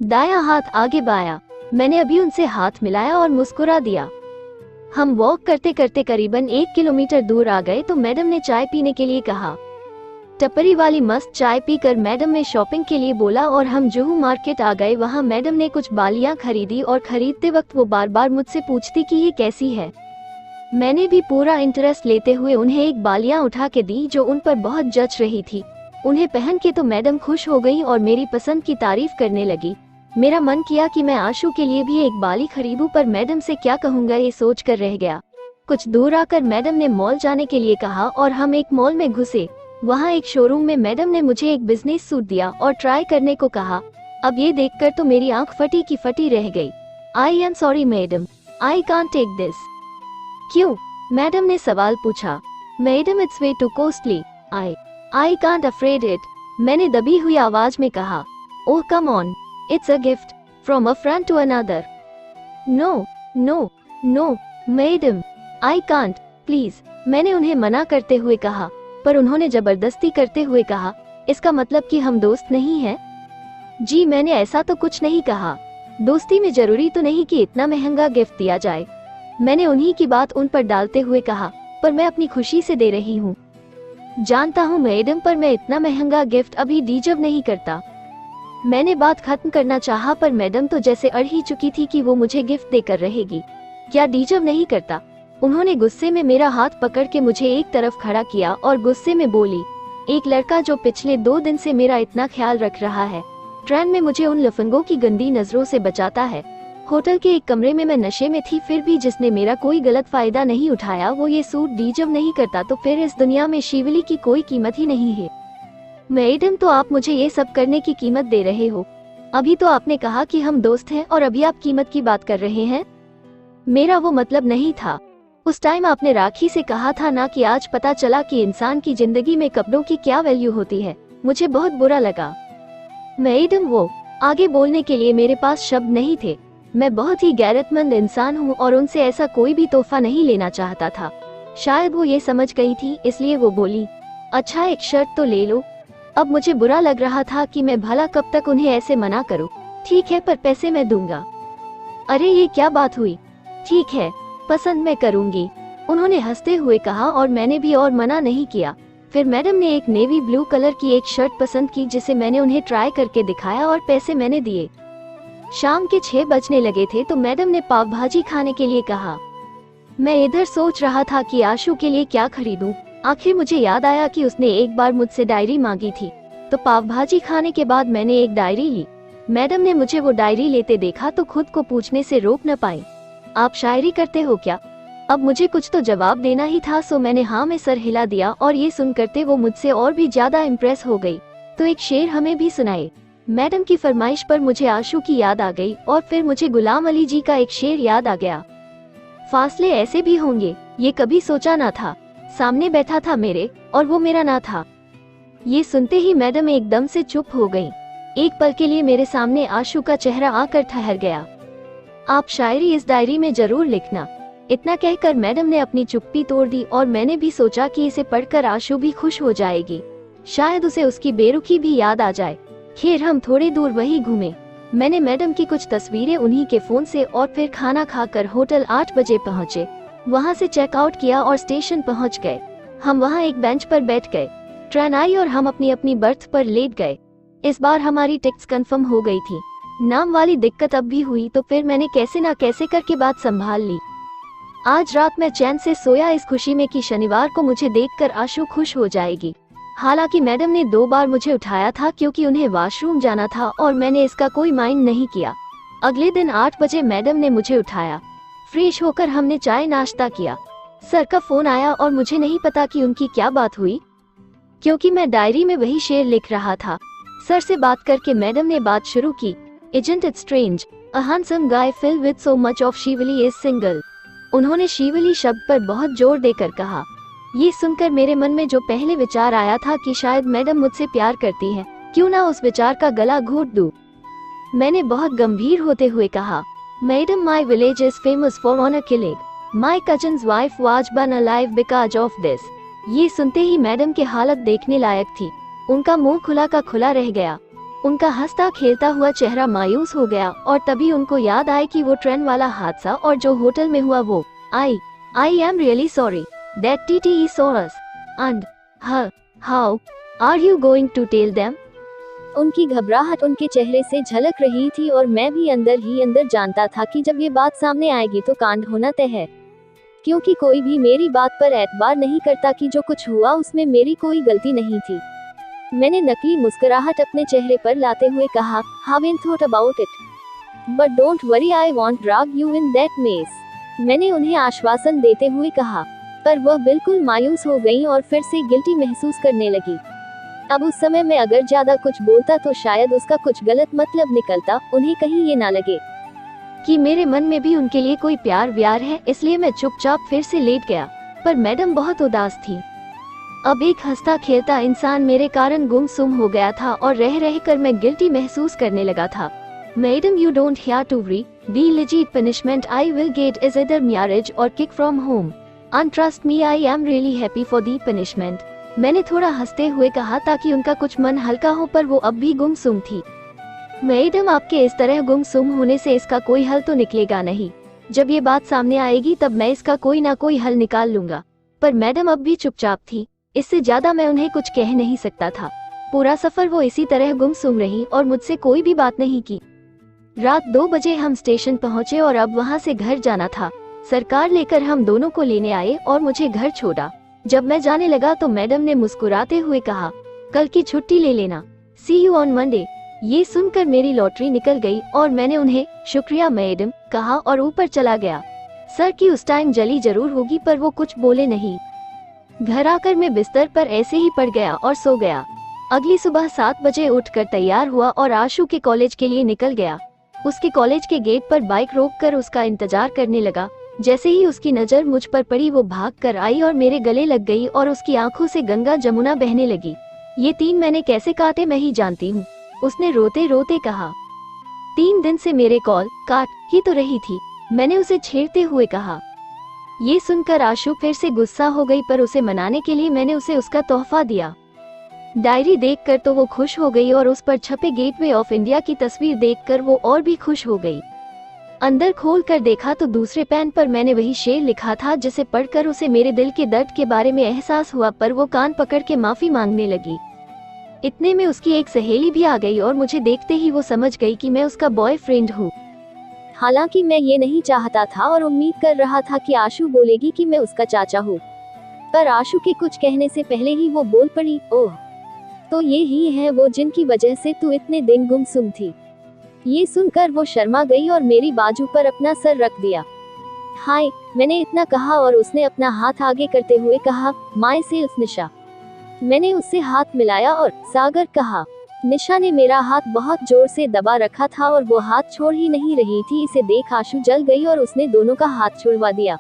दायां हाथ आगे बायां। मैंने अभी उनसे हाथ मिलाया और मुस्कुरा दिया। हम वॉक करते करते करीबन 1 किलोमीटर दूर आ गए तो मैडम ने चाय पीने के लिए कहा। टपरी वाली मस्त चाय पीकर मैडम ने शॉपिंग के लिए बोला और हम जुहू मार्केट आ गए। वहाँ मैडम ने कुछ बालियां खरीदी और खरीदते वक्त वो बार बार मुझसे पूछती कि ये कैसी है। मैंने भी पूरा इंटरेस्ट लेते हुए उन्हें एक बालियां उठा के दी जो उन पर बहुत जच रही थी। उन्हें पहन के तो मैडम खुश हो गई और मेरी पसंद की तारीफ करने लगी। मेरा मन किया कि मैं आशु के लिए भी एक बाली खरीदूं, पर मैडम से क्या कहूँगा ये सोच कर रह गया। कुछ दूर आकर मैडम ने मॉल जाने के लिए कहा और हम एक मॉल में घुसे। वहाँ एक शोरूम में मैडम ने मुझे एक बिजनेस सूट दिया और ट्राई करने को कहा। अब ये देखकर तो मेरी आंख फटी की फटी रह गई। I am sorry madam, I can't take this. क्यों? मैडम ने सवाल पूछा। Madam it's way too costly, I can't afford it, मैंने दबी हुई आवाज में कहा। Oh come on, it's a gift from a friend to another. No no no madam, I can't please, मैंने उन्हें मना करते हुए कहा, पर उन्होंने जबरदस्ती करते हुए कहा, इसका मतलब कि हम दोस्त नहीं हैं? जी मैंने ऐसा तो कुछ नहीं कहा। दोस्ती में जरूरी तो नहीं कि इतना महंगा गिफ्ट दिया जाए। मैंने उन्हीं की बात उन पर डालते हुए कहा, पर मैं अपनी खुशी से दे रही हूँ। जानता हूँ मैडम, पर मैं इतना महंगा गिफ्ट अभी डिजर्व नहीं करता। मैंने बात खत्म करना चाहा, पर मैडम तो जैसे अड़ ही चुकी थी कि वो मुझे गिफ्ट देकर रहेगी। क्या डिजर्व नहीं करता? उन्होंने गुस्से में मेरा हाथ पकड़ के मुझे एक तरफ खड़ा किया और गुस्से में बोली, एक लड़का जो पिछले 2 दिन से मेरा इतना ख्याल रख रहा है, ट्रेन में मुझे उन लफंगों की गंदी नजरों से बचाता है। होटल के एक कमरे में मैं नशे में थी, फिर भी जिसने मेरा कोई गलत फायदा नहीं उठाया वो ये सूट डिजर्व नहीं करता, तो फिर इस दुनिया में शिवली की कोई कीमत ही नहीं है। मैडम तो आप मुझे ये सब करने की कीमत दे रहे हो? अभी तो आपने कहा कि हम दोस्त हैं और अभी आप कीमत की बात कर रहे हैं। मेरा वो मतलब नहीं था। उस टाइम आपने राखी से कहा था ना कि आज पता चला कि इंसान की जिंदगी में कपड़ों की क्या वैल्यू होती है। मुझे बहुत बुरा लगा। मैडम वो आगे बोलने के लिए मेरे पास शब्द नहीं थे। मैं बहुत ही गैरतमंद इंसान हूँ और उनसे ऐसा कोई भी तोहफा नहीं लेना चाहता था। शायद वो ये समझ गई थी, इसलिए वो बोली, अच्छा एक शर्ट तो ले लो। अब मुझे बुरा लग रहा था कि मैं भला कब तक उन्हें ऐसे मना करूँ। ठीक है, पर पैसे मैं दूंगा। अरे ये क्या बात हुई? ठीक है, पसंद मैं करूंगी, उन्होंने हंसते हुए कहा और मैंने भी और मना नहीं किया। फिर मैडम ने एक नेवी ब्लू कलर की एक शर्ट पसंद की जिसे मैंने उन्हें ट्राई करके दिखाया और पैसे मैंने दिए। शाम के 6 बजने लगे थे तो मैडम ने पाव भाजी खाने के लिए कहा। मैं इधर सोच रहा था कि आशु के लिए क्या खरीदूं। आखिर मुझे याद आया कि उसने एक बार मुझसे डायरी मांगी थी, तो पाव भाजी खाने के बाद मैंने एक डायरी ली। मैडम ने मुझे वो डायरी लेते देखा तो खुद को पूछने से रोक न पाई, आप शायरी करते हो क्या? अब मुझे कुछ तो जवाब देना ही था, सो मैंने हाँ में सर हिला दिया और ये सुन करते वो मुझसे और भी ज्यादा इम्प्रेस हो गई। तो एक शेर हमें भी सुनाए। मैडम की फरमाइश पर मुझे आशु की याद आ गई और फिर मुझे गुलाम अली जी का एक शेर याद आ गया। फासले ऐसे भी होंगे, ये कभी सोचा ना था। सामने बैठा था मेरे और वो मेरा ना था। ये सुनते ही मैडम एकदम से चुप हो गई। एक पल के लिए मेरे सामने आशु का चेहरा आकर ठहर गया। आप शायरी इस डायरी में जरूर लिखना। इतना कहकर मैडम ने अपनी चुप्पी तोड़ दी और मैंने भी सोचा कि इसे पढ़कर आशु भी खुश हो जाएगी, शायद उसे उसकी बेरुखी भी याद आ जाए। खैर हम थोड़ी दूर वही घूमे। मैंने मैडम की कुछ तस्वीरें उन्हीं के फोन से और फिर खाना खाकर होटल 8 बजे पहुँचे। वहाँ से चेकआउट किया और स्टेशन पहुँच गए। हम वहाँ एक बेंच पर बैठ गए। ट्रेन आई और हम अपनी अपनी बर्थ पर लेट गए। इस बार हमारी टिकट्स कंफर्म हो गई थी। नाम वाली दिक्कत अब भी हुई तो फिर मैंने कैसे ना कैसे करके बात संभाल ली। आज रात मैं चैन से सोया इस खुशी में कि शनिवार को मुझे देखकर आशु खुश हो जाएगी। हालांकि मैडम ने 2 बार मुझे उठाया था क्योंकि उन्हें वॉशरूम जाना था और मैंने इसका कोई माइंड नहीं किया। अगले दिन 8 बजे मैडम ने मुझे उठाया। फ्रेश होकर हमने चाय नाश्ता किया। सर का फोन आया और मुझे नहीं पता कि उनकी क्या बात हुई, क्योंकि मैं डायरी में वही शेर लिख रहा था। सर से बात करके मैडम ने बात शुरू की। Isn't it strange? A handsome guy filled with so much of Shivli is single. उन्होंने शिवली शब्द पर बहुत जोर देकर कहा। ये सुनकर मेरे मन में जो पहले विचार आया था कि शायद मैडम मुझसे प्यार करती है, क्यों ना उस विचार का गला घोट दूं। मैंने बहुत गंभीर होते हुए कहा, madam my village is famous for honor killing. My cousin's wife was burned alive because of this. ये सुनते ही मैडम की हालत देखने लायक थी। उनका मुंह खुला का खुला रह गया। उनका हंसता खेलता हुआ चेहरा मायूस हो गया और तभी उनको याद आया कि वो ट्रेन वाला हादसा और जो होटल में हुआ वो। I am really sorry that TTE saw us and how are you going to tell them? उनकी घबराहट उनके चेहरे से झलक रही थी और मैं भी अंदर ही अंदर जानता था कि जब ये बात सामने आएगी तो कांड होना तय है, क्योंकि कोई भी मेरी बात पर एतबार नहीं करता कि जो कुछ हुआ उसमें मेरी कोई गलती नहीं थी। मैंने नकली मुस्कुराहट अपने चेहरे पर लाते हुए कहा, haven't thought about it, but don't worry, I won't drag you in that mess. मैंने उन्हें आश्वासन देते हुए कहा, पर वह बिल्कुल मायूस हो गईं और फिर से गिल्टी महसूस करने लगी। अब उस समय मैं अगर ज्यादा कुछ बोलता तो शायद उसका कुछ गलत मतलब निकलता, उन्हें कहीं ये ना लगे कि मेरे मन में भी उनके लिए कोई प्यार व्यार है, इसलिए मैं चुपचाप फिर से लेट गया। पर मैडम बहुत उदास थी। अब एक हंसता खेलता इंसान मेरे कारण गुमसुम हो गया था और रह रह कर मैं गिल्टी महसूस करने लगा था। Madam, you don't have to worry, the legit punishment I will get is either marriage or kick from home. And trust me, I am really happy for the punishment. मैंने थोड़ा हंसते हुए कहा ताकि उनका कुछ मन हल्का हो, पर वो अब भी गुमसुम थी। मैडम, आपके इस तरह गुमसुम होने से इसका कोई हल तो निकलेगा नहीं। जब ये बात सामने आएगी तब मैं इसका कोई ना कोई हल निकाल लूंगा। पर मैडम अब भी चुपचाप थी। इससे ज्यादा मैं उन्हें कुछ कह नहीं सकता था। पूरा सफर वो इसी तरह गुमसुम रही और मुझसे कोई भी बात नहीं की। रात 2 बजे हम स्टेशन पहुंचे और अब वहां से घर जाना था। सरकार लेकर हम दोनों को लेने आए और मुझे घर छोड़ा। जब मैं जाने लगा तो मैडम ने मुस्कुराते हुए कहा, कल की छुट्टी ले लेना, सी यू ऑन मंडे। ये सुनकर मेरी लॉटरी निकल गई और मैंने उन्हें शुक्रिया मैडम कहा और ऊपर चला गया। सर की उस टाइम जली जरूर होगी, पर वो कुछ बोले नहीं। घर आकर मैं बिस्तर पर ऐसे ही पड़ गया और सो गया। अगली सुबह 7 बजे उठकर तैयार हुआ और आशु के कॉलेज के लिए निकल गया। उसके कॉलेज के गेट पर बाइक रोककर उसका इंतजार करने लगा। जैसे ही उसकी नजर मुझ पर पड़ी वो भाग कर आई और मेरे गले लग गई और उसकी आंखों से गंगा जमुना बहने लगी। ये 3 मैंने कैसे काटे मैं ही जानती हूँ, उसने रोते रोते कहा। 3 दिन से मेरे कॉल काट ही तो रही थी, मैंने उसे छेड़ते हुए कहा। ये सुनकर आशु फिर से गुस्सा हो गई, पर उसे मनाने के लिए मैंने उसे उसका तोहफा दिया। डायरी देखकर तो वो खुश हो गई और उस पर छपे गेटवे ऑफ इंडिया की तस्वीर देखकर वो और भी खुश हो गई। अंदर खोलकर देखा तो दूसरे पेन पर मैंने वही शेर लिखा था जिसे पढ़कर उसे मेरे दिल के दर्द के बारे में एहसास हुआ, पर वो कान पकड़ के माफी मांगने लगी। इतने में उसकी एक सहेली भी आ गई और मुझे देखते ही वो समझ गई कि मैं उसका बॉयफ्रेंड हूँ। हालांकि मैं ये नहीं चाहता था और उम्मीद कर रहा था कि आशु बोलेगी कि मैं उसका चाचा हूँ, पर आशु के कुछ कहने से पहले ही वो बोल पड़ी, ओह, तो ये ही है वो जिनकी वजह से तू इतने दिन गुमसुम थी। ये सुनकर वो शर्मा गई और मेरी बाजू पर अपना सर रख दिया। हाय, मैंने इतना कहा और उसने अपना हाथ आगे करते हुए कहा, माय सेल्फ निशा। मैंने उससे हाथ मिलाया और सागर कहा। निशा ने मेरा हाथ बहुत जोर से दबा रखा था और वो हाथ छोड़ ही नहीं रही थी। इसे देख आशु जल गई और उसने दोनों का हाथ छुड़वा दिया।